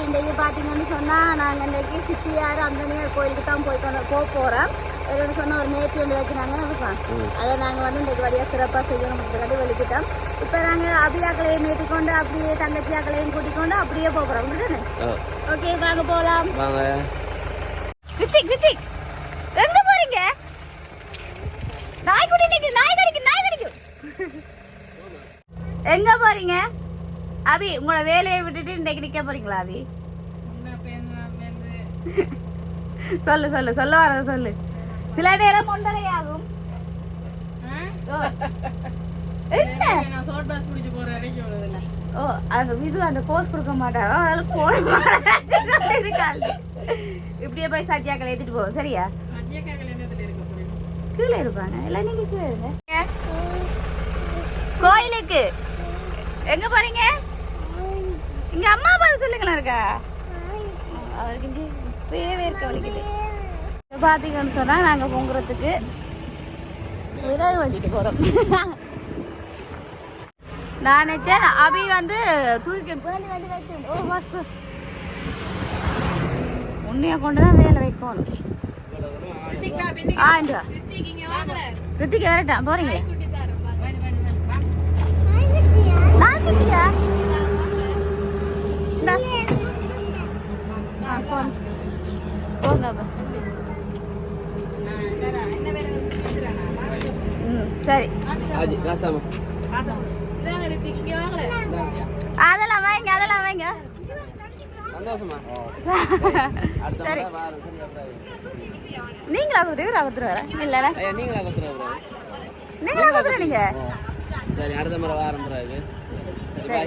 இன்றைக்கு பார்த்தீங்கன்னு சொன்னால் நாங்கள் இன்றைக்கி சிப்பியார் அந்தனியார் கோயிலுக்கு தான் போக போகிறோம். என்னென்னு சொன்னால் ஒரு நேர்த்தி ஒன்று வைக்கிறாங்க நினைப்போம். அதை நாங்கள் வந்து இன்றைக்கு வழியாக சிறப்பாக செய்யணும்ன்றதுக்காண்டி வெளிக்கிட்டோம். இப்போ நாங்கள் அபியாக்களையும் ஏற்றிக்கொண்டு அப்படியே தங்கச்சியாக்களையும் கூட்டிக் கொண்டு அப்படியே போகிறோம். அப்படிதானே? ஓகே, வாங்க போகலாம். கிருத்திக் கிருத்திக் எங்கே போகிறீங்க? நாய் கடிக்கும். எங்கே போகிறீங்க? அபி, உங்களோட வேலையை விட்டுட்டு இன்றைக்கு நிற்க போறீங்களா? அபி சொல்லு சொல்லு சொல்ல வர சொல்லு. சில நேரம் 1:30 ஆகும். ஓ, அந்த விது அந்த கோர்ஸ் கொடுக்க மாட்டாரோ, அதனால போன இப்படியே போய் சத்யாக்களை ஏற்றிட்டு போவோம். சரியா? கீழே இருப்பாங்க. எல்லாம் நீங்க கீழே இருங்க. கோயிலுக்கு எங்க போறீங்க? இங்க அம்மா பார்த்து சொல்லுங்களா இருக்கா அவருக்கு இஞ்சி இப்பவே இருக்க வலிக்குது. பாத்தீங்கன்னு சொன்னா நாங்க பொங்குறதுக்கு விறகு வண்டிட்டு போறோம். நான் நினைச்சேன் அபி வந்து தூக்கி வேண்டி வச்சேன். ஓ வாஸ் உன்னைய கொண்டுதான் வேலை வைக்கணும். ரித்திக் வரட்டான் போறீங்க? நான் குட்டியா போங்க. சரி, அதெல்லாம் வாங்க, அதெல்லாம் வாங்க. சரி, நீங்களா குத்துற இல்ல நீங்களா குத்துற நீங்க? சரி, அடுத்த முறை வாரம்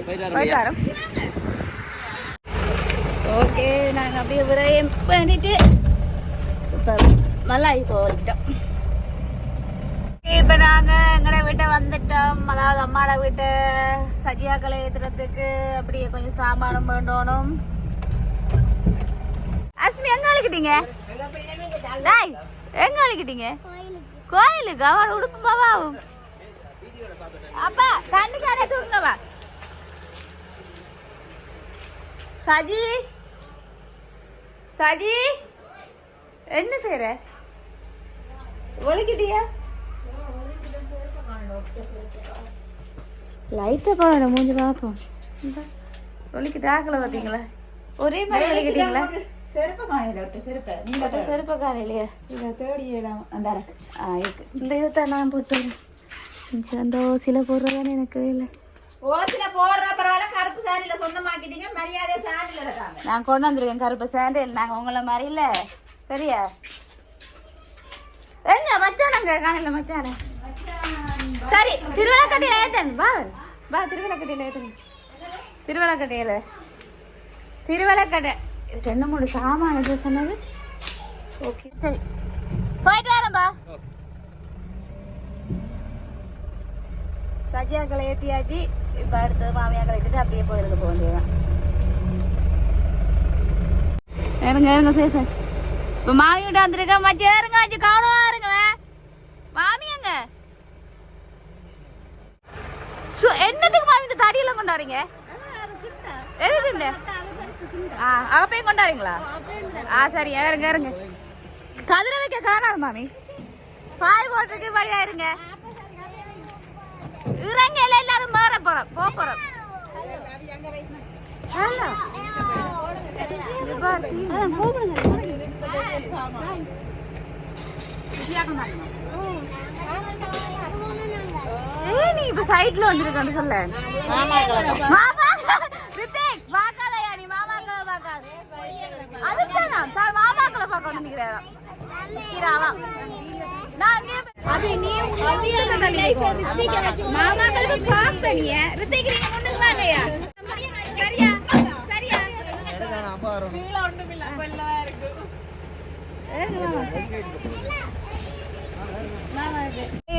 போயிட்டு வரோம். ஓகே, நாங்கள் அப்படியே விரயம் பண்ணிட்டு இப்போ மல்லாய் போயிட்டோம். இப்போ நாங்கள் எங்களோட வீட்டை வந்துட்டோம். அதாவது அம்மாவோட வீட்டை சஜியாக்களை ஏற்றுறதுக்கு அப்படியே கொஞ்சம் சாமானம் வேண்டணும். அஸ்மி எங்க அழைக்கிட்டீங்க? எங்க அழைக்கிட்டீங்க? கோயிலுக்கு. அவளோட உடுப்பு மாவாவும் அப்பா தண்ணிக்காரே தூங்குங்கப்பா. சஜி சஜி என்ன செய்யற? ஒலிக்கிட்டியா? லைட்டா பாருங்க, மூஞ்சி பார்ப்போம். ஒலிக்கிட்டு ஆக்கல பார்த்தீங்களா? ஒரே மாதிரி ஒலிக்கிட்டீங்களா? செருப்ப காலையிலையா? இந்த இதைத்தான் நான் போட்டு அந்த ஓசில போடுறதானே எனக்கு இல்லை. ஓசில போடுற பரவாயில்ல, கருப்பு சாண்டில சொந்தமாக்கிட்டீங்க, மரியாதை சாண்டில இருக்காங்க. நான் கொண்டு வந்திருக்கேன் கருப்பு சாண்டில். நாங்க உங்களை மாதிரி இல்ல. சரியா? எங்க மச்சானங்க காணையில மச்சான? சரி, திருவிழாக்கட்டையில ஏத்தன். வா வா, திருவிழாக்கட்டையில ஏத்தன். திருவிழாக்கட்டை 2-3 சாமான சொன்னது. ஓகே, சரி, போயிட்டு வரேன்பா. சஜியாக்களை ஏற்றியாச்சு. இப்போ அடுத்தது மாமியாக்களை ஏற்றிட்டு அப்படியே போயிருக்கு போக வேண்டியதான். இருங்க சேசன். இப்போ மாமி விட்டு வந்துருக்க மச்சம். ஏறுங்க ஆச்சு, கவனமா இருங்க. மாமியாங்க என்னத்துக்கு மாமி இந்த தடியெல்லாம் கொண்டாடுறீங்க? எதுக்கு? அகப்பையும் கொண்டாடுறீங்களா? சரி, ஏறுங்க. கதிரை வைக்க காணாது மாமி. பாய் போட்டுருக்கு படியா இருங்க. இறங்கல எல்லாரும் மாற போறோம், போறோம். நீ இப்ப சைட்ல வந்துருக்கன்னு சொல்ல. ரித்திக் பாக்காதயா நீ? மாமாக்களை பாக்காது. அதுதானா சார் மாமாக்களை பார்க்க வந்து நிக்கிறேன். மாமாக்களை பாப்பீங்க. ரித்திக் நீங்க முன்னுக்கு வாங்கயா. சரியா?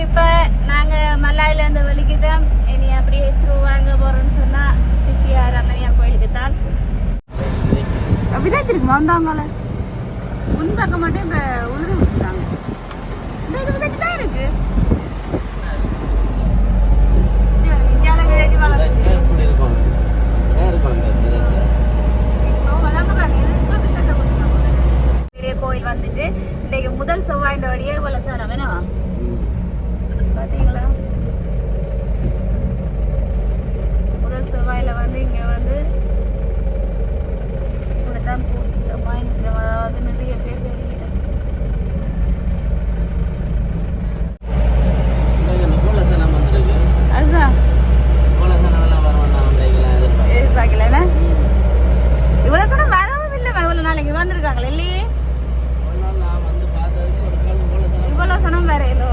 இப்ப நாங்க மல்லாயில இருந்து வெளிக்கிட்டோம். இனி அப்படியே வாங்க போறோம்னு சொன்னா சிப்பியார் அந்தனியார் கோயிலுக்கு தான். அப்படிதான் இருக்குமா? வந்தாங்கள முன் பக்கம் மட்டும் இப்ப உழுது விட்டுட்டாங்க. இந்த இது விதைச்சு தான் இருக்கு. இந்தியாவில விதைச்சு வளர்ந்து வழியே இவ்வளவு சேலம் என்னவா பாத்தீங்களா? முதல் செவ்வாயில வந்து இங்க வந்து இப்படித்தான் கூட்டமா இருக்கிறோம். அதாவது நிறைய பேர் தெரியும். அதுதான் எதிர்பார்க்கல. இவ்வளவு தூரம் வரவும் இல்லை. இவ்வளவு நாளைக்கு வந்திருக்காங்களே இல்லையே. இவ்வளவு சனம் வரையிலோ.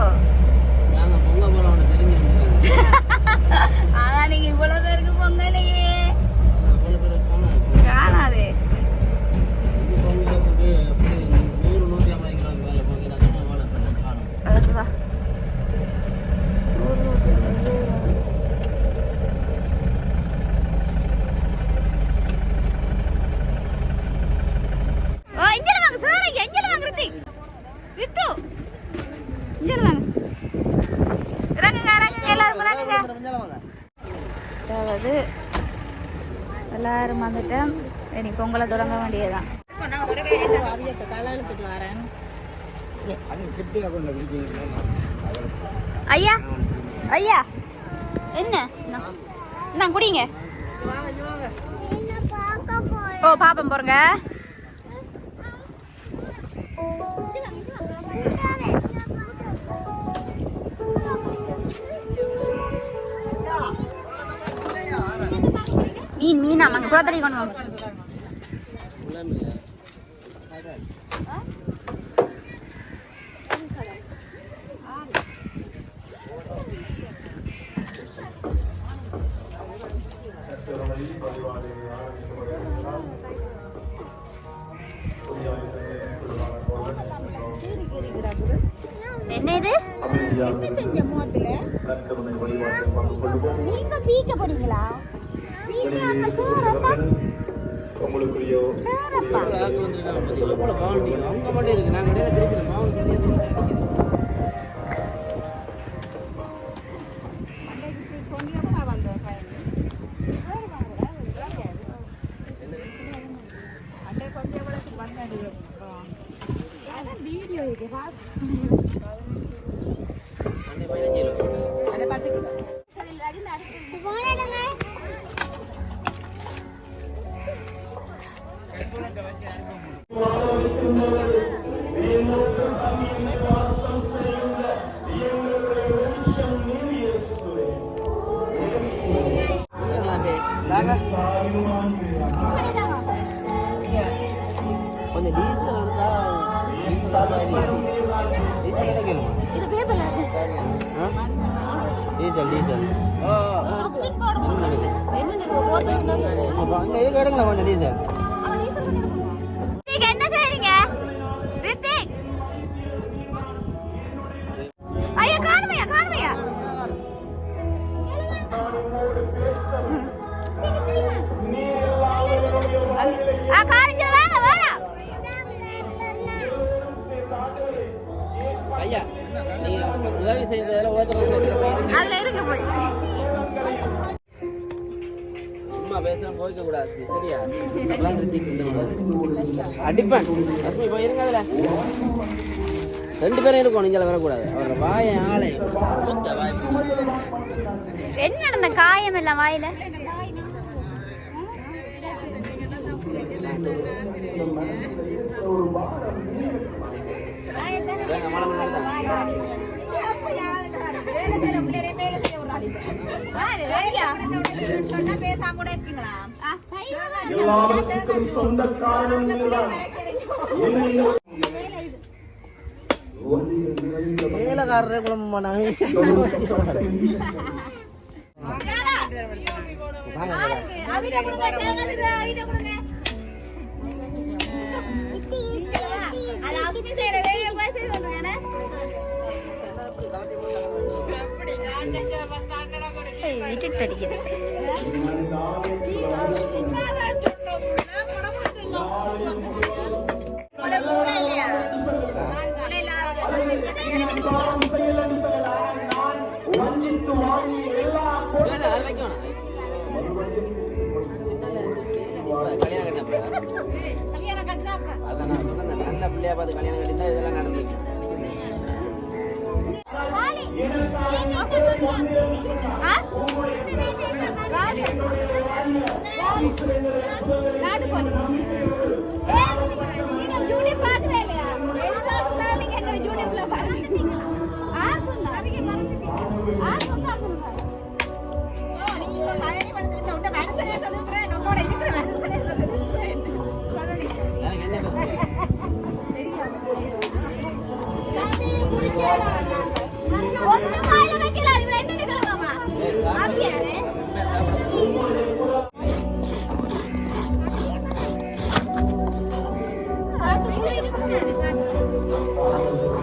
அதான் நீங்க இவ்வளவு பேருக்கு பொங்கலையே காணாதே. அதுதான் எல்லாரும் வந்துட்டேன். இனி பொங்கலை தொடங்க வேண்டியதுதான். ஐயா ஐயா என்ன நான் குடிங்க. ஓ பாப்பம் போறங்க. மீன் ஆமாங்க குளத்தடி கொண்டு வாங்க. என்ன இது? நீங்க பீக்க போறீங்களா? கொஞ்சம் டீசல் டீசல் டீசல் அங்கே இது கேடுங்களா கொஞ்சம் டீசல். என்ன செய்றீங்க? ரித்திக் ஐயா காணுமையா காணுமையா காரிஞ்ச வாங்க வாடா. ஐயா நீங்க உதவி செய்யறதுல அதுல இருக்க போய் சும்மா பேசுறேன் போய்க்க கூடாது சரியா? அடிப்பேன் போயிருங்க. அதுல 2 பேரும் இருக்கும். நீங்க வரக்கூடாது. அவரோட வாய ஆளை என்ன நடந்த காயம் எல்லாம் வாயில வேலைக்காரரே குழம்பு மாட்டாங்க. விட்டுட்டு அடிக்குது. நல்ல பிள்ளையா பார்த்து கல்யாணம் கட்டினா இதெல்லாம் நடந்துருக்கு.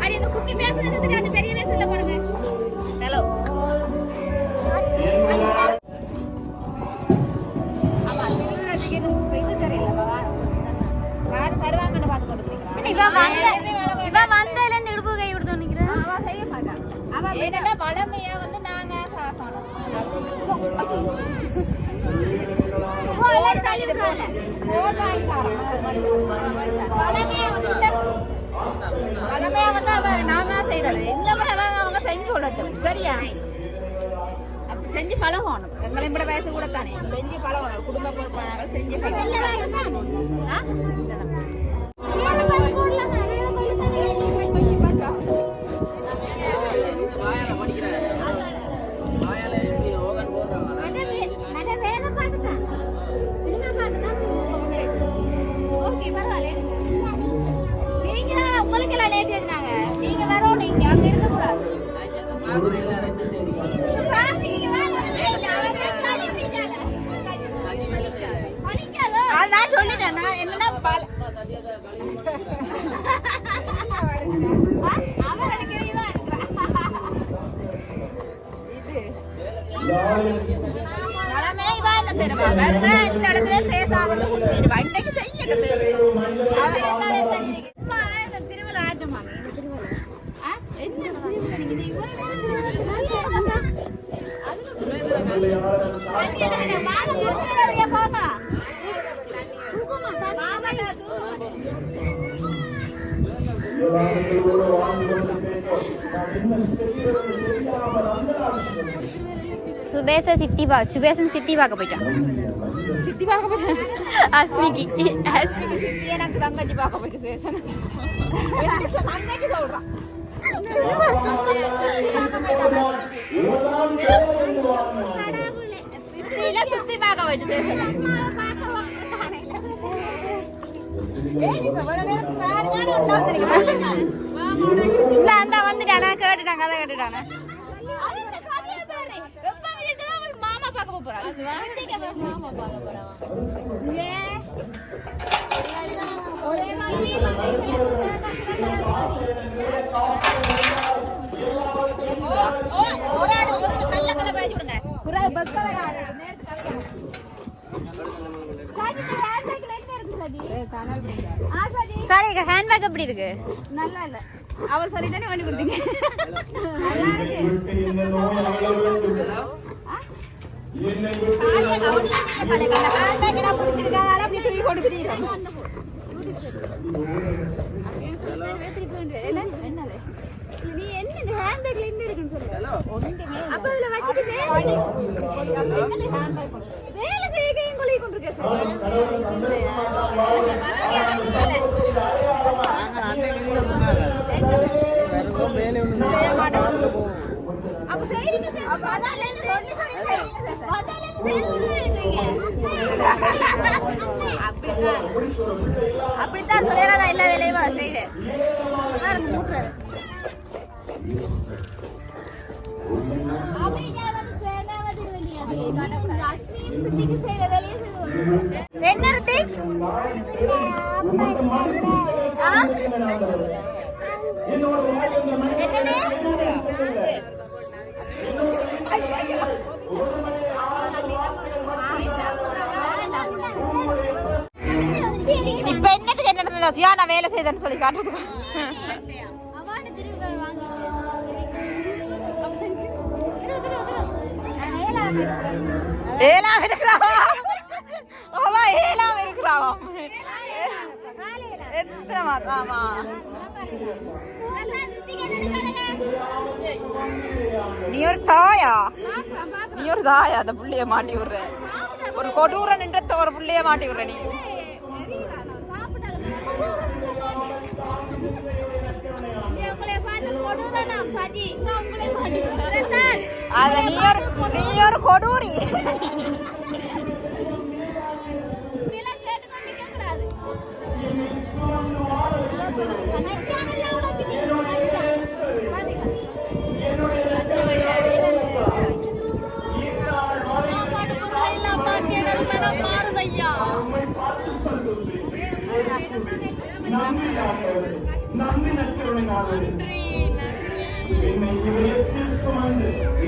அடி இந்த குட்டி பேசுறது அந்த பெரிய பேசுல போடுங்க. ஹலோ. ஆமா திருவிழாக்கு இது தெரியல. யார் தருவாங்கன்னு பாத்து கொடுக்குறீங்க. இவ வந்தல இருந்து இடுப்பு கை விடுது நிக்கிறேன். அவ செய்ய மாட்டா. அவ என்னன்னா வளமையா வந்து நாங்க சாசனம். ஓல தள்ளி விடுறாங்க. ஓல் வாங்கி தரோம். வளமையா வந்து அவ நாங்க செய்யறது. இந்த முறை அவங்க செஞ்சு கொள்ளட்டும். சரியா? அப்படி செஞ்சு பழகணும். எங்களை விட வயசு கூட தானே செஞ்சு பழகணும். குடும்ப பொறுப்பாளர்கள் செஞ்சு பழகணும். இந்த இடத்துல சேசாவது வண்டைக்கு செய்யணும். திருவிழா ஆச்சமா சுபேசன் சிட்டி பார்க்க போயிட்டான். சிட்டி பார்க்க போயிட்டான். அஸ்மிக்கு சிட்டி எனக்கு தங்கச்சி பார்க்க போயிட்டு சுபேசன் தங்கச்சி சொல்றான். சுத்தி பார்க்க போயிட்டு சுபேசன் வந்துட்டானா கேட்டுட்டான். கதை கேட்டுட்டானா மாமா பார்க்க போறான். ஹேண்ட்பேக் எப்படி இருக்கு? நல்லா இல்ல. அவர் சொல்லி தானே பண்ணி கொடுத்தீங்க. நீ என்ன ஹேண்ட்பேக்ல இருந்து இருக்குன்னு சொல்லு. அப்ப அதுல வச்சிட்டு வேலை செய்யக்கையும் கொள்ளி கொண்டிருக்கேன். அப்படித்தான் சொல்லிடுறா. நான் எல்லா வேலையுமா செய்வேன். என்ன ரித்திக்? இப்ப என்னத்துக்கு என்ன நடந்தது? சுயானா வேலை செய்தேன்னு சொல்லி காட்டுறதுக்கு ஏழாம் இருக்கிறாவா? அவ ஏழாம் இருக்கிறாவா? எத்தனை மாசமா? நீ ஒரு தாயா? நீ ஒரு தாயா? அந்த புள்ளைய மாட்டி விடுற. ஒரு கொடூர நின்றத ஒரு புள்ளைய மாட்டி விடுற நீ. அத நீ ஒரு கொடூரி.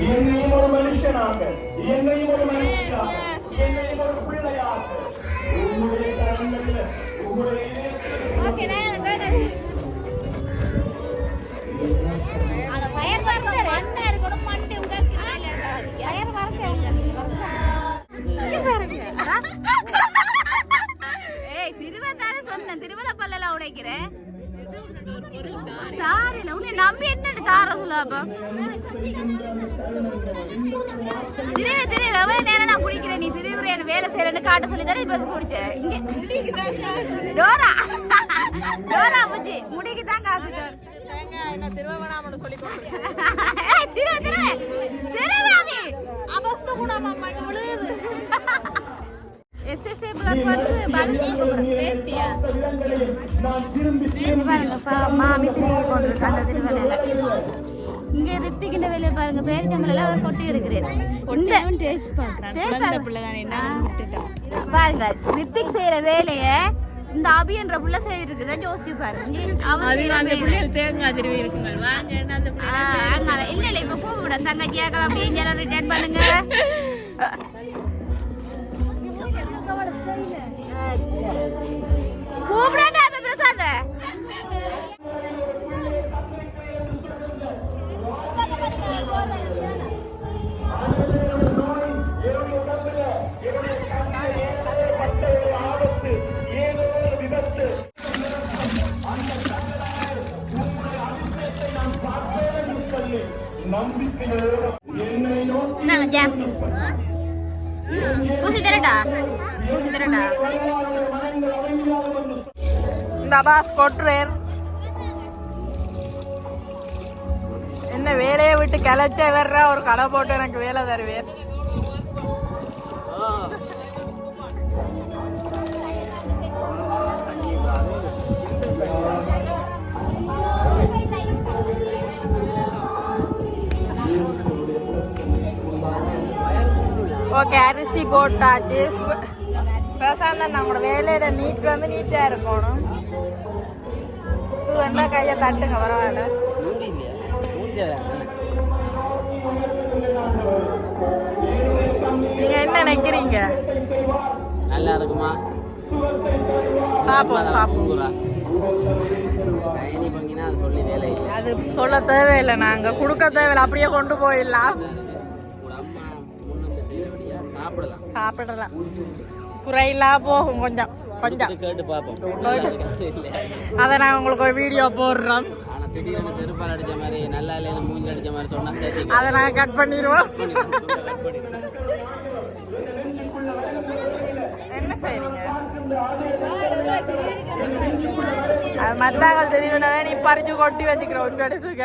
என்னையும் ஒரு மனுஷனாக என்னையும் ஒரு மனுஷனாக என்னையும் ஒரு பிள்ளையாக உங்களுடைய கரங்களில் உங்களுடைய திருவள்ளப்பல்லாம் உடைக்கிறேன் தாரில உன்னை நம்பி என்ன தார சொல்லாப்பா தெரியல எவ்வளவு நேரம் நான் குடிக்கிறேன் நீ திருவுரை என்ன வேலை செய்யறேன்னு காட்ட சொல்லி தானே இப்ப குடிச்சேன் டோரா டோரா பூச்சி முடிக்கு தான் காசு என்ன திருவண்ணாமலை சொல்லி அவஸ்தை கூட அம்மா இங்க விழுது எஸ்எஸ்ஏ பிளாக் வந்து பாலசுப்ரமணியம் பேசியா மாமி திரும்பி கொண்டிருக்கு அந்த திருவள்ளையில இங்க ரித்திக்கின்ற வேலையை பாருங்க பேரிச்சம்பளம் அவர் கொட்டி எடுக்கிறேன் டேஸ்ட் பாக்குறேன் பாருங்க ரித்திக் செய்யற வேலைய இந்த அபின்ற புள்ள செய்திருக்குதா ஜோசி பாருங்க தேங்காய் திருவி இருக்குங்க இல்ல இல்ல இப்ப கூப்பிட தங்கச்சியாக அப்படியே ரிட்டர்ன் பண்ணுங்க கூப்பிடாண்டா பிரசாத என்ன வேலையை விட்டு கிளச்ச வர்ற ஒரு கடை போட்டு எனக்கு வேலை தருவேன். ஓகே, அரிசி போட்டாச்சு. பேசாம நம்மளோட வேலையில நீட் வந்து நீட்டா இருக்கணும். வேணா கையை தட்டுங்க, பரவாயில்ல. நீங்க என்ன நினைக்கிறீங்க? நல்லா இருக்குமா? பாப்போம் பாப்போம். அது சொல்ல தேவையில்லை, நாங்க கொடுக்க தேவையில்லை, அப்படியே கொண்டு போயிடலாம். சாப்பிடலாம், குறையில்லா போகும் கொஞ்சம் கொஞ்சம். அதை நான் உங்களுக்கு ஒரு வீடியோ போடுறோம். அதை நான் கட் பண்ணிடுவோம். என்ன செய்றீங்க? அது மத்தாக்கள் தெரியும்னா நீ பறிச்சு கொட்டி வச்சுக்கிற ஒன்று அடிச்சுக்க.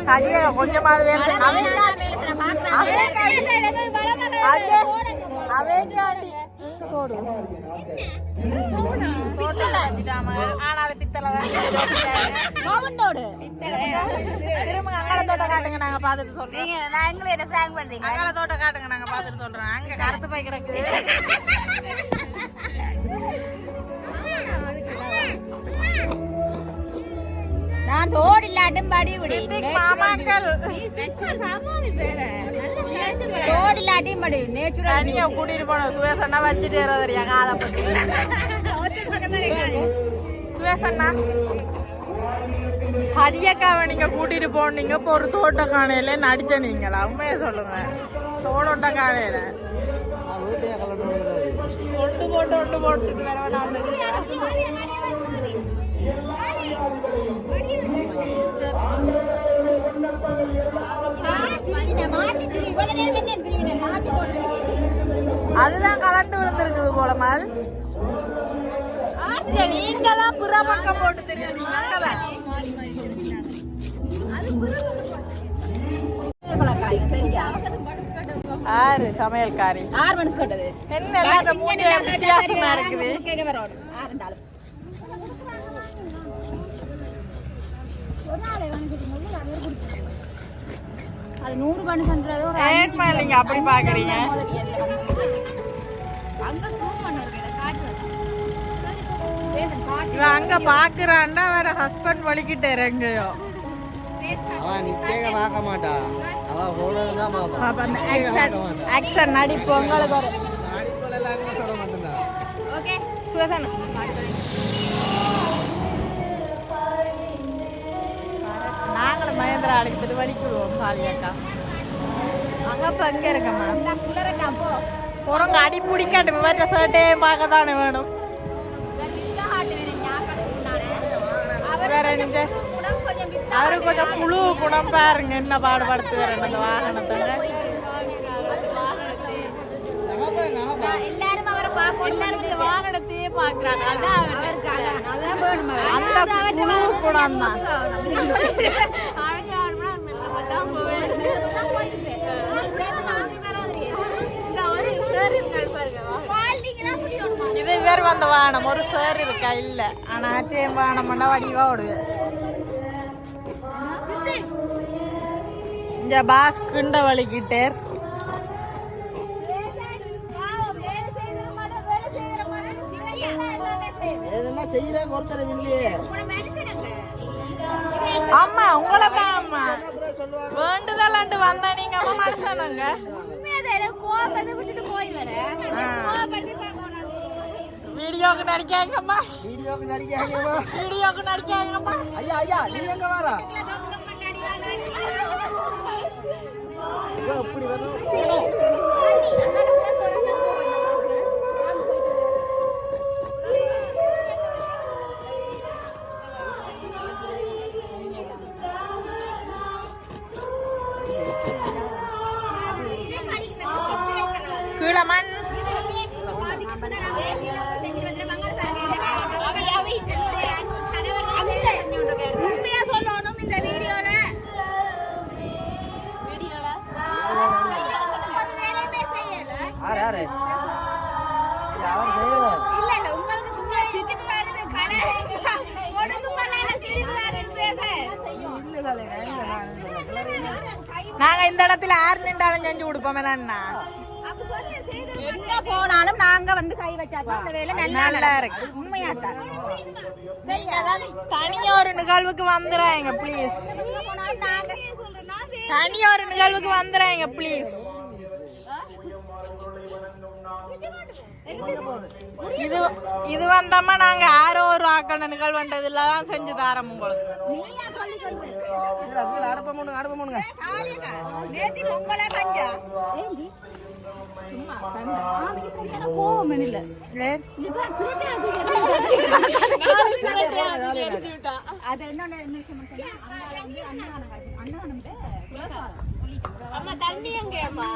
சஜிய கொஞ்சமாவது வேணும். அவைக்காண்டி தோடு திரும்ப அங்காள தோட்ட காட்டுங்க, நாங்க பாத்துட்டு சொல்றோம். அங்காள தோட்ட காட்டுங்க, நாங்க பாத்துட்டு சொல்றோம். அங்க கருத்து போய் கிடக்குது. நான் தோடு இல்லாட்டும் படி விடி மாமாக்கள் தோடு இல்லாட்டையும் படி நேச்சுரல் தனியா கூட்டிட்டு போன சுவேசன்னா வச்சுட்டு தெரியா காதை பத்தி. சுவேசன்னா சதியக்காவை நீங்க கூட்டிட்டு போனீங்க, இப்போ ஒரு தோட்ட காணையில நடிச்ச நீங்களா? உண்மையை சொல்லுங்க. தோடோட்ட காணையில ஒன்று போட்டுட்டு வர வேணாம். அதுதான் கலண்டு விழுந்திருக்குது போலமால். நீங்க தான் புற பக்கம் போட்டு தெரியும். ஆறு சமையல்காரி என்ன வித்தியாசமா இருக்குது. அது 100 ரூபான்னு சொல்றது ஒரு ஏன் நீங்க அப்படி பாக்குறீங்க? அங்க ஜூம் பண்ண இருக்கு இத காட்டு இவ அங்க பாக்குறான்னா வேற ஹஸ்பண்ட் வலிக்கிட்டு எங்கயோ. அவன் நிச்சய பார்க்க மாட்டா, அவ போனது தான் பாப்பா. அப்ப அந்த ஆக்சன் நடிப்பு உங்களுக்கு ஒரு அடிப்படையில் எல்லாருமே சொல்ல மாட்டேன். ஓகே சுவதன் நாங்களும் மகேந்திரா அழைக்கு திருவள்ளிக்குவோம் சாலியாக்கா. அங்க இப்ப எங்க இருக்கம்மா குளறட்டா போ புறங்க அடி பிடிக்காட்டு மற்ற சர்ட்டையும் பார்க்க தானே வேணும். இந்த ஹாட் வேணும் ஞாபகம் உண்டானே வேற நீங்க குணம் கொஞ்சம் வித்தா அவரு கொஞ்சம் புழு குணம் பாருங்க என்ன பாடுபடுத்து வரணும் அந்த வாகனத்தை. எல்லாரும் அவரை பார்க்கணும் எல்லாரும் வாகனத்தையே பாக்குறாங்க. அதான் அவருக்கு அதான் வேணும் அந்த புழு குணம் தான். இது வேறு வந்த வாகனம் ஒரு சார் இருக்கா இல்ல, ஆனா ஆச்சரியம் வாகனம் பண்ணா வடிவா ஓடுது. இங்க பாஸ் கிண்ட வலிக்கிட்டே எதுனா செய்யற ஒருத்தர் இல்லையே. ஆமா உங்களை தான் அம்மா வேண்டுதலாண்டு வந்தா நீங்க அம்மா மனுஷனுங்க. வீடியோக்கு நடிக்காங்கம்மா, வீடியோக்கு நடிக்காங்கம்மா, வீடியோக்கு நடிக்காங்கம்மா. ஐயா ஐயா நீ எங்க வர இப்படி வரணும். கீழே மண் உண்மையா சொல்லணும் இந்த வீடியோல வேலையுமே செய்யல யாரு யாரு அவர் செய்யறாரு. இல்ல இல்ல உங்களுக்கு சும்மா சிரிப்பு வருது கடை உனக்கு பண்ணல சிரிப்பு வருது இல்ல சாலை நாங்க இந்த இடத்துல யார் நின்றாலும் செஞ்சு கொடுப்போம். என்னன்னா அப்ப சொன்னேன் செய்து எங்க போனாலும் நாங்க வந்து கை வச்சாதான் அந்த வேலை நல்லா இருக்கு. உண்மையா தான் தனியா ஒரு நிகழ்வுக்கு வந்துடுறாங்க ப்ளீஸ். போனாலும் நாங்க சொல்றேன்னா தனியா ஒரு நிகழ்வுக்கு வந்துடுறாங்க ப்ளீஸ். இது இது வந்தோம்னா நாங்க யாரோ ஒரு ஆக்கண நிகழ்வுன்றதுல தான் செஞ்சு தரோம் உங்களுக்கு. நீயா சொல்லி சொல்றேன் அனுப்பமுங்க சாலியக்கா நேத்தி பொங்கல கஞ்சா ஏண்டி சும்மா தண்ட ஆமிக்கு சரியான கோவம் இல்ல நீ பா சிரிச்சா தூக்கிட்டா அது என்ன சொன்னா அண்ணானம் அம்மா தண்ணி எங்கேப்பா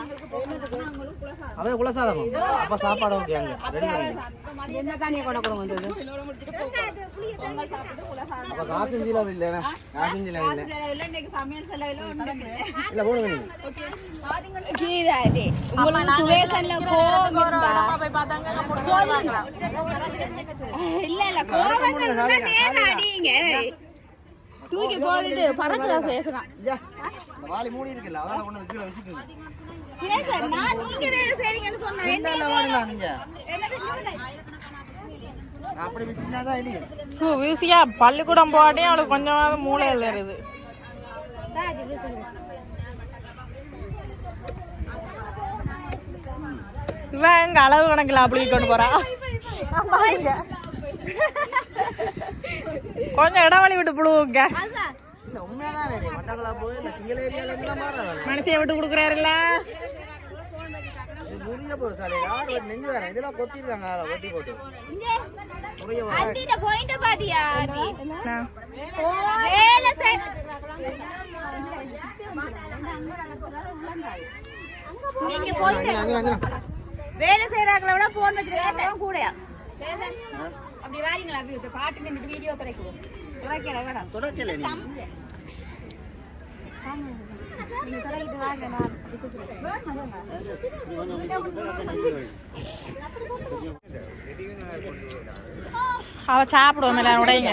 அவன் குலசாதம் அப்ப சாப்பாடு ஓகே அங்க என்ன தண்ணியை கொண்டு கொண்டு வந்தது அப்ப காசும் சீலம் இல்லையா? காசும் சீலம் இல்லை சமையல் செலவுல உண்டு இல்ல போடுங்க கீதாடி உங்களுக்கு சுவேசன்ல கோவம் இருந்தா போய் பார்த்தாங்க இல்ல இல்ல கோவம் இருந்தா நேரா அடிங்க தூக்கி போட்டுட்டு பறக்குதா சேசனா இந்த வாளி மூடி இருக்குல்ல அதனால கொண்டு கீழே வச்சுக்குங்க. சேசன் நான் நீங்க வேற சரிங்கன்னு சொன்னேன் என்ன வாளினா நீங்க என்னது சொல்றேன் அப்படி வச்சுனாதான் இல்லையே. வீசியா பள்ளிக்கூடம் போட்டே அவளுக்கு கொஞ்சமாவது மூளையில் இருக்குது. இவன் எங்க அளவு கணக்கில் அப்படி கொண்டு போறா. கொஞ்சம் இடவழி விட்டு புழுவுங்க. இல்ல உண்மையாதான் மட்டங்களா போய் இல்ல சிங்கள ஏரியால இருந்து மாறாது மனசைய விட்டு கொடுக்குறாருல்ல. முறிய போகுது சாலை யாரு நெஞ்சு வேற இதெல்லாம் கொத்திருக்காங்க கொட்டி போட்டு அண்டிட்ட பாயிண்ட் பாத்தியா வேலை செய் நீங்க போயிட்டு வேலை செய்யறாங்கள விட போன் வச்சிருக்கேன் கூடயா அப்படி வாரீங்களா அப்படி பாட்டு நின்று வீடியோ கிடைக்கும் கிடைக்கல வேணாம் தொடக்கல நீங்க சொல்லிட்டு வாங்க நான் அவ சாப்பிடுவோம் எல்லாரும் உடையுங்க.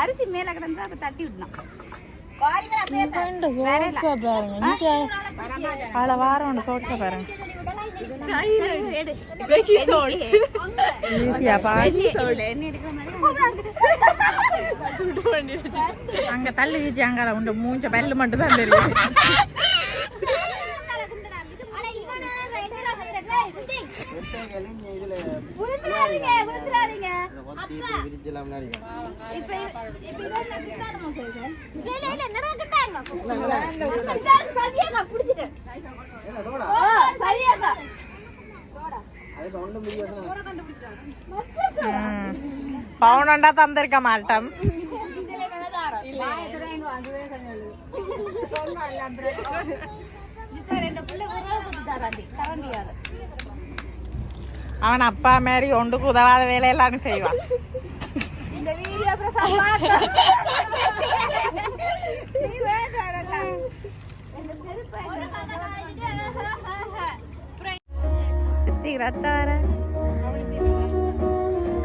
அரிசி மேல கிடந்தா தட்டி விடணும். அவளை வாரம் சோட்ட பாருங்க. அங்க தள்ளி வீச்சு அங்க உண்டு மூஞ்ச பல்லு மட்டும் தான் தெரியும். பவுனண்டா தந்திருக்க மாட்டோம். அவன் அப்பா மாதிரி ஒன்றுக்கு உதவாத வேலையெல்லாம் செய்வான். இந்த வீடியோ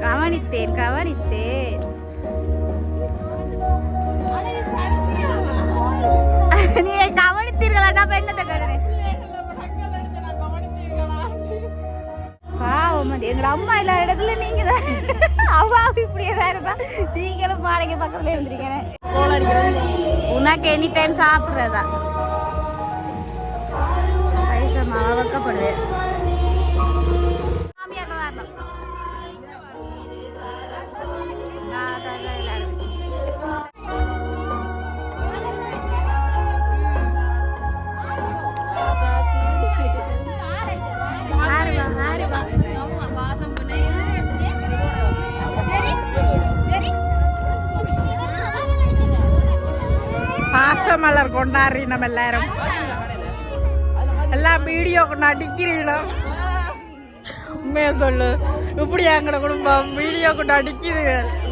கவனித்தேன் கவனித்தேன். நீங்க கவனித்தீர்களா? என்னத்தை பாவம் எங்க அம்மா எல்லா இடத்துல நீங்க தான் அவ்வாவும் இப்படியே தான் இருப்பா. நீங்களும் பாடைக்கு பக்கத்துல இருந்திருக்கேன். உனக்கு எனி டைம் சாப்பிட்றதா பைசா வைக்கப்படுவேன். மாமியாக வரணும். பாசமலர் கொண்டாடுறீ நம்ம எல்லாரும். எல்லாம் வீடியோக்கு நடிக்கிறீங்களோ? உண்மையா சொல்லு, இப்படி எங்களோட குடும்பம் வீடியோக்கு நடிக்குது.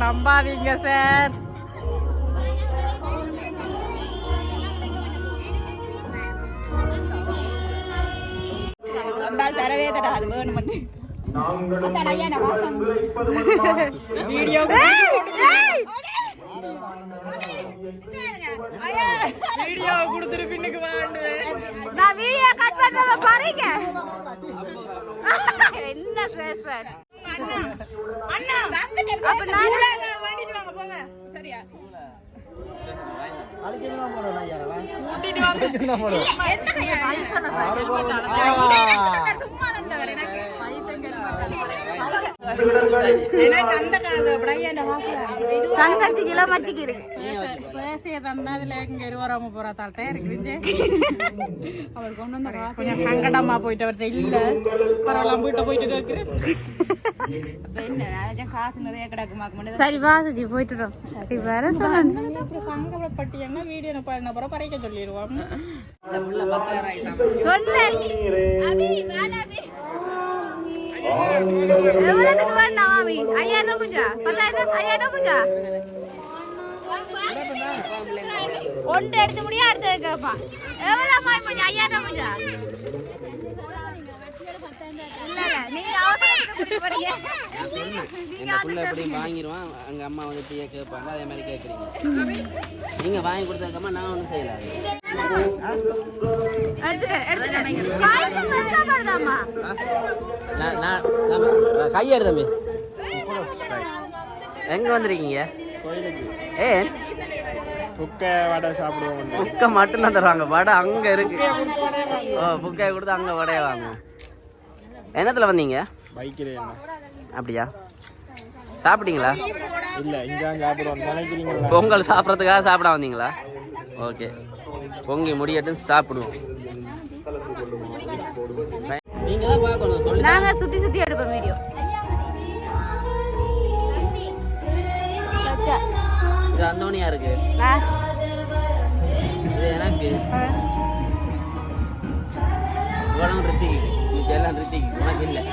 நம்பாதீங்க சார். தரவே தராது வேணும் வீடியோ வீடியோ கொடுத்துட்டு பின்னுக்கு வாண்டுவேன். நான் வீடியோ கட் பண்ண பாருங்க. என்ன சார் அண்ணா அண்ணா அப்ப நான் வாங்கிட்டு வாங்க போங்க. சரியா கூட்டிட்டு வாங்க. சும்மா தந்தவர் எனக்கு தங்கச்சி கிலோ மச்சிக்கு இருக்கு. கொஞ்சம் சங்கடமா போயிட்டு அவர்கிட்ட இல்ல பரவாயில்ல வீட்டை போயிட்டு கேட்கிறேன். சரி வாசதி போயிட்டுறோம். வேற சொல்லணும் சங்கடப்பட்டி என்ன வீடியோ பண்ண போற பறைக்க சொல்லிடுவோம். எவ்வளவுக்கு வேணும் மாமி? 5000 முடிஞ்சா 10,000 5000 முடிஞ்சா ஒன்று எடுத்து முடியா அடுத்தது கேப்பா. எவ்வளவு மாமி முடிஞ்சா? 5000 முடிஞ்சா? நீங்க அவசரப்பட்டு போறீங்க. வாங்கிடுவான் அங்க அம்மா வந்து டீயை கேட்பாங்க. அதே மாதிரி கேட்குறீங்க. நீங்க வாங்கி கொடுத்ததுக்கம்மா நான் ஒன்றும் செய்யல. கையாடு தம்பி எங்க வந்திருக்கீங்க? ஏன் புக்கை வடை சாப்பிடுவோம். புக்கை மட்டும்தான் தருவாங்க. வடை அங்க இருக்கு. ஓ புக்கையை கொடுத்து அங்க வடையை வாங்க. என்னத்துல வந்தீங்க? பைக்கில். அப்படியா? சாப்பிட்டீங்களா? இல்லை இங்கே சாப்பிடுவோம் நினைக்கிறீங்களா? பொங்கல் சாப்பிட்றதுக்காக சாப்பிட வந்தீங்களா? ஓகே பொங்கி முடியட்டும் சாப்பிடுவோம். நீங்க தான் பார்க்கணும். சொல்லி நாங்க சுத்தி சுத்தி எடுப்போம் வீடியோ. இது அந்தோனியா இருக்கு. இது எனக்கு இவ்வளவு ரித்திக்கு. இதெல்லாம் ரித்திக்கு உனக்கு இல்லை.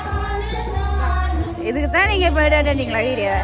இதுக்கு தான் நீங்க இப்போ எடுத்தீங்களா வீடியோ?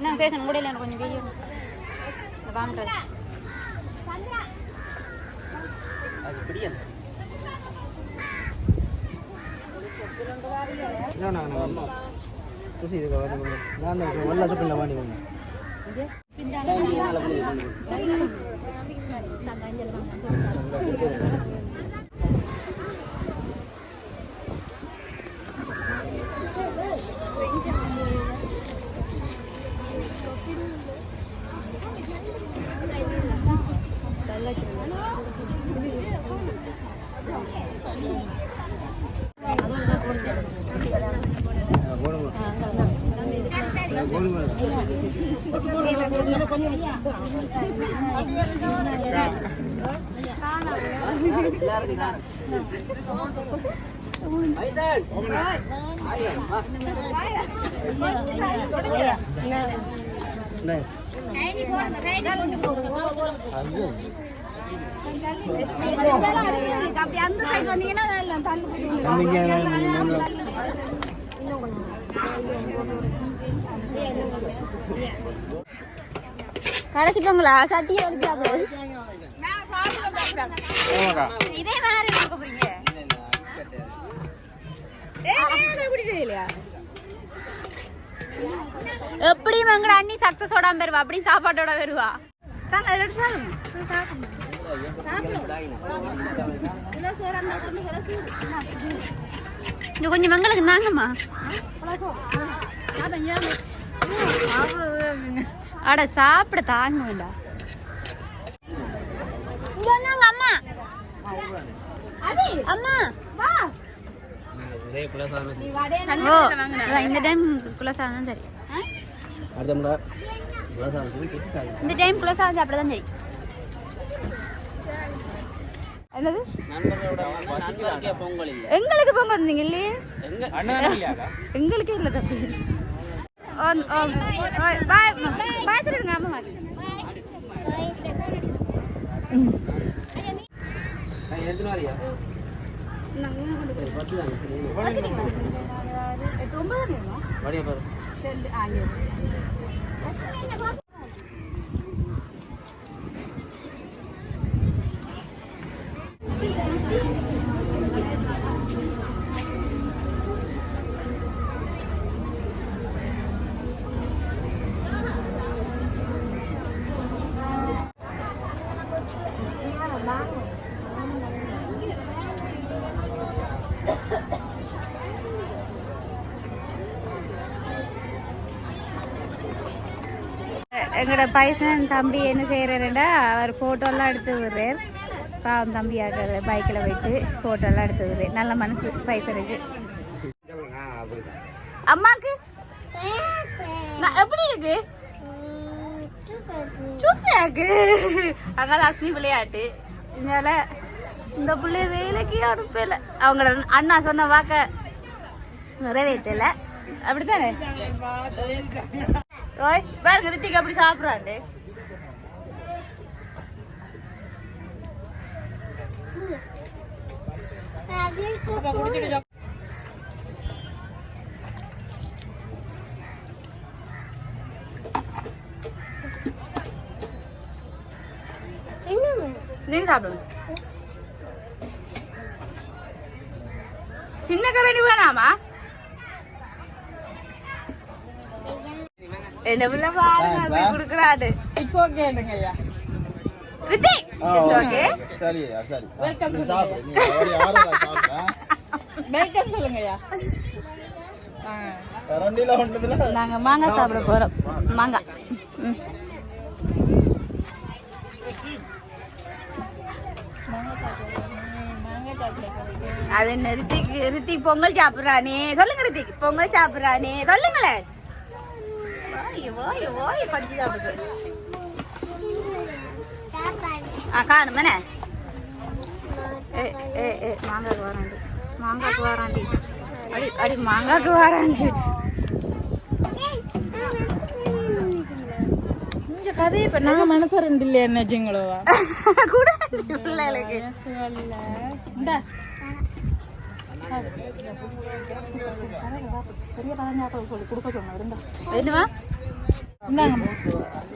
நான் பேசணும் கூட இல்லை, கொஞ்சம் வீடியோ காமிட்டேன். கடைச்சிக்கோங்களா சட்டியை வடிச்சா இதே வேற இருக்க போறீங்க. எப்படியும் எங்கட அண்ணி சக்சஸோட வருவா, அப்படி சாப்பாட்டோட வருவா. கொஞ்சம் எங்களுக்கு நாங்கம்மா அட சாப்பிட தாங்க வேண்டாம். அம்மா அம்மா இந்த டைம் குலசாதம் தான் சரி. இந்த டைம் குலசாதம் சாப்பிடதான் சரி. என்னது எங்களுக்கு பொங்கல் இருந்தீங்க இல்லையே? எங்களுக்கு இல்லை தப்பு. பாய் சொல்லிடுங்க அம்மா. எங்களோட பைசன் தம்பி என்ன செய்யறாருண்டா, அவர் போட்டோலாம் எடுத்து விடுறார். பாவம் தம்பியாக பைக்கில் போயிட்டு போட்டோலாம் எடுத்து விடுறாரு. நல்ல மனசு பைசனுக்கு. அம்மாக்கு எப்படி இருக்கு? சூப்பராக்கு. அங்கே லட்சுமி விளையாட்டு. இதனால இந்த பிள்ளை வேலைக்கு அனுப்பல. அவங்களோட அண்ணா சொன்ன வாக்க நிறைவேற்றல. அப்படித்தானே? ஓய் பாருங்க ரித்திக் அப்படி சாப்பிட்றாண்டு. நீங்க சாப்பிடுங்க. சின்ன கரண்டி வேணாமா? என்ன பிள்ளை பாருங்க அப்படி குடுக்குறாரு. இட்ஸ் ஓகே ஐயா. Hrithik it's okay. சரி சரி. வெல்கம் டு சாப்பிடு. நீ யாரோட சாப்பிடுற? வெல்கம் சொல்லுங்க ஐயா. கரண்டில ஒண்ணுமில்ல. நாங்க மாங்காய் சாப்பிட போறோம். மாங்காய். மாங்காய் அது என்ன ரித்திக் பொங்கல் சாப்பிடுறானே சொல்லுங்க ரித்திக் பொங்கல் சாப்பிடுறானே சொல்லுங்களேன் படிச்சு சாப்பிடுறேன் காணுமே மாங்காக்கு வராண்டி அடி மாங்காக்கு வராண்டி கதையை இப்ப நாங்க மனசு ரெண்டு இல்லையா என்னச்சுங்களோ கூட பிள்ளைகளுக்கு என்னவா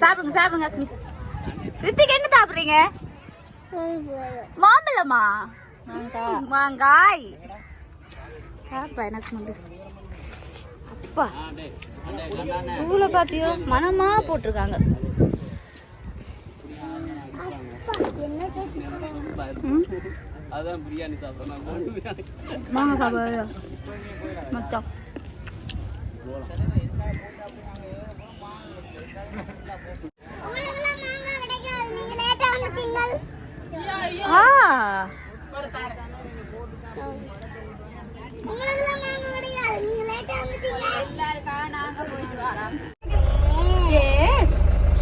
சாப்பிடுங்க சாப்பிடுங்க அஸ்மி ரித்திக் என்ன சாப்பிடுறீங்க மாம்பழமா மாங்காய் எனக்கு அப்பா பூல பாத்தியோ மனமா போட்டிருக்காங்க மாங்க சாப்பிட மச்சான்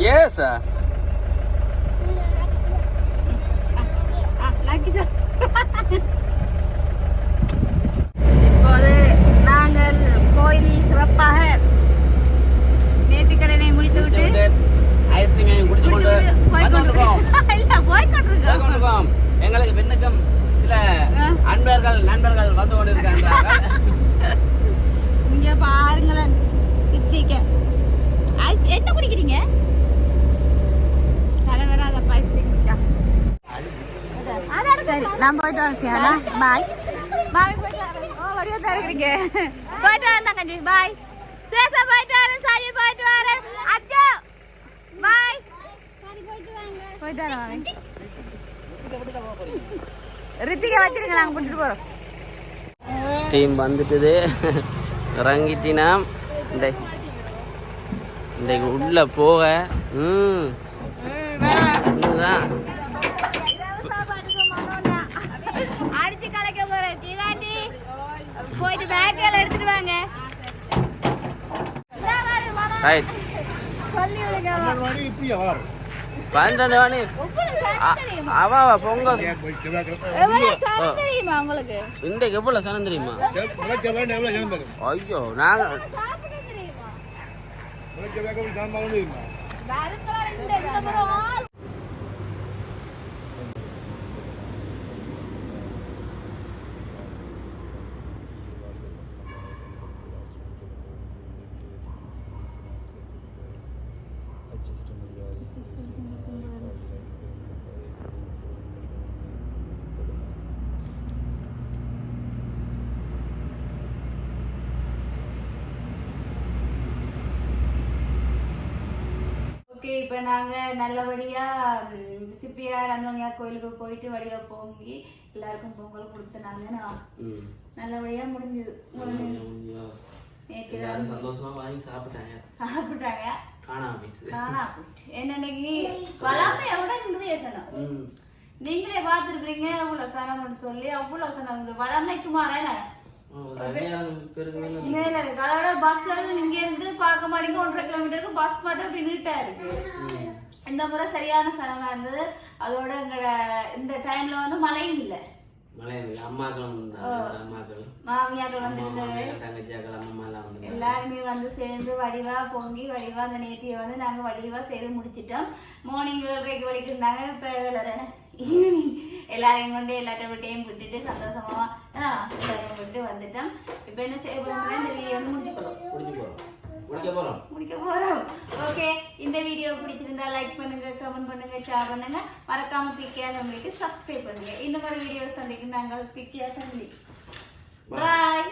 Yes. இப்போது நாங்கள் கோயில் சிறப்பாக நேர்த்திக்கடனை முடித்துவிட்டு ஐஸ்கிரீம் குடிச்சு கொண்டு போய்கொண்டிருக்கோம். எங்களுக்கு பின்னுக்கும் சில நண்பர்கள் வந்து கொண்டிருக்காங்க. இங்க பாருங்களேன் என்ன குடிக்கிறீங்க அதை வேற அதப்பா ஐஸ்கிரீம் குடிச்சா சரி நான் போயிட்டு வரேன் சியானா பாய் மாமி போயிட்டு வரேன் ஓ வடிவா தான் இருக்கிறீங்க போயிட்டு வரேன் தங்கச்சி பாய் சேசா போயிட்டு வரேன் சாஜி போயிட்டு வரேன் அச்சோ பாய் போயிட்டு வரேன் மாமி ரித்திகா வச்சிருங்க நாங்கள் கூட்டிட்டு போகிறோம் டீம் வந்துட்டுது இறங்கிட்டினா இன்றைக்கு உள்ள போக இதுதான் அடிச்சு கலைக்க போறேன் தீவாண்டி போயிட்டு பேக்கெல்லாம் எடுத்துட்டு வாங்க ரைட் அவ பொங்கல் தெரியுமா உங்களுக்கு இன்றைக்கு எவ்வளவு சனம் தெரியுமா ஐயோ நாங்க ஓகே இப்போ நாங்கள் நல்லபடியாக சிப்பியார் அந்தவங்க கோயிலுக்கு போயிட்டு வழியாக போங்கி எல்லாருக்கும் பொங்கல் கொடுத்தனாங்க நல்லபடியாக முடிஞ்சது சந்தோஷமா வாங்கி சாப்பிட்டாங்க காணாம போயிட்டு என்னன்னைக்கு வளாமை எவ்வளோ நிர்தேசனம் நீங்களே பார்த்துருக்கீங்க அவ்வளோ சனம்னு சொல்லி அவ்வளோ சனம் வளமைக்கு மாறேன மேல இருக்கு அதோட பஸ் இங்க இருந்து பார்க்க மாட்டீங்க 1.5 கிலோமீட்டருக்கு பஸ் மட்டும் அப்படி நீட்டா இருக்கு இந்த முறை சரியான சனமா இருந்தது அதோட எங்களோட இந்த டைம்ல வந்து மழையும் இல்லை மாமியார்கள் வந்துருந்தாரு எல்லாருமே வந்து சேர்ந்து வடிவா பொங்கி வடிவா அந்த நேர்த்தியை வந்து நாங்க வடிவா செய்து முடிச்சிட்டோம் மார்னிங் 7:30 வரைக்கும் இருந்தாங்க இப்ப ஈவினிங் எல்லாரையும் கொண்டு எல்லாத்தையும் விட்டையும் விட்டுட்டு சந்தோஷமா எல்லாரையும் விட்டு வந்துட்டோம் இப்ப என்ன செய்ய போறோம்னா இந்த வீடியோ வந்து முடிக்க போறோம் ஓகே இந்த வீடியோ பிடிச்சிருந்தா லைக் பண்ணுங்க கமெண்ட் பண்ணுங்க ஷேர் பண்ணுங்க மறக்காம பிகே நம்மளுக்கு சப்ஸ்கிரைப் பண்ணுங்க இந்த மாதிரி வீடியோ சந்திக்கும் நாங்கள் பிகே ஃபேமிலி பாய்